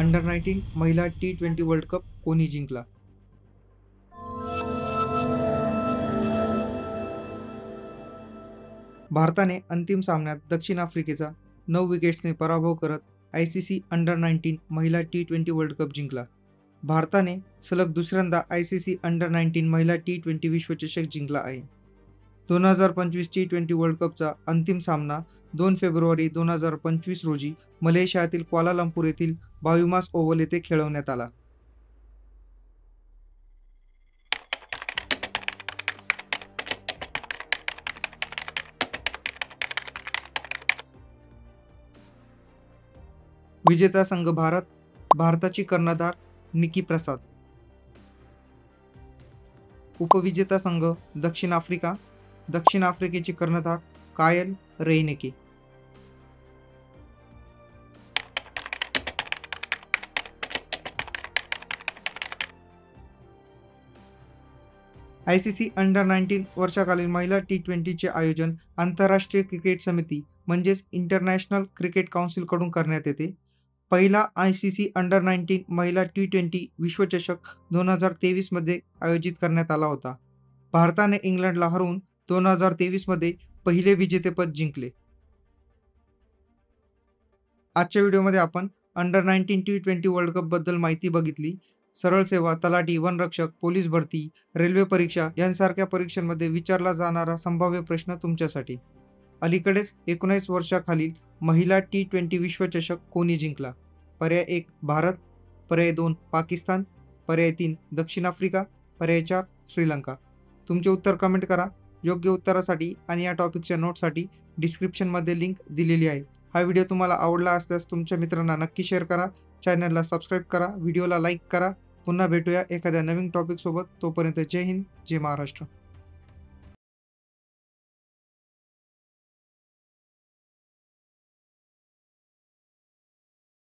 Under-19 महिला T20 world cup कोणी जिंकला? भारताने अंतिम सामन्यात दक्षिण आफ्रिकेचा 9 विकेट्सने पराभव करत ICC अंडर-19 महिला T20 वर्ल्ड कप जिंकला. भारताने सलग दुसऱ्यांदा ICC अंडर-19 महिला T20 विश्वचषक जिंकला आहे. 2025 T20 वर्ल्ड कपचा अंतिम सामना 2 फेब्रुवारी 2025 रोजी मलेशियातील क्वालालंपूर येथील बायुमास ओव्हल येथे खेळवण्यात आला. विजेता संघ भारत. भारताची कर्णधार निकी प्रसाद. उपविजेता संघ दक्षिण आफ्रिका. दक्षिण आफ्रिकेची कर्णधार कायल रेइनेके. ICC अंडर-19 वर्षाकालीन महिला T20चे आयोजन आंतरराष्ट्रीय क्रिकेट समिती म्हणजेच इंटरनॅशनल क्रिकेट काउन्सिल कडून करण्यात येते. पहिला ICC अंडर-19 महिला T20 विश्वचषक 2023 मध्ये आयोजित करण्यात आला होता. भारताने इंग्लंडला हरवून 2023 मध्ये पहिले विजेतेपद जिंकले. आजच्या व्हिडिओमध्ये आपण अंडर-19 T20 वर्ल्ड कप बद्दल माहिती बघितली. सरळ सेवा, तलाठी, वनरक्षक, पोलीस भरती, रेल्वे परीक्षा यांसारख्या परीक्षांमध्ये विचारला जाणारा संभाव्य प्रश्न तुमच्यासाठी. अलीकडेच 19 वर्षाखालील महिला T20 विश्वचषक कोणी जिंकला? पर्याय 1 भारत, पर्याय 2 पाकिस्तान, पर्याय 3 दक्षिण आफ्रिका, पर्याय 4 श्रीलंका. तुमचे उत्तर कमेंट करा. योग्य उत्तरासाठी आणि या टॉपिकच्या नोट्ससाठी डिस्क्रिप्शनमध्ये लिंक दिलेली आहे. हा व्हिडिओ तुम्हाला आवडला असल्यास तुमच्या मित्रांना नक्की शेअर करा. चॅनलला सबस्क्राईब करा. व्हिडिओला लाईक करा. पुन्हा भेटूया एखाद्या नवीन टॉपिकसोबत. तोपर्यंत जय हिंद, जय महाराष्ट्र.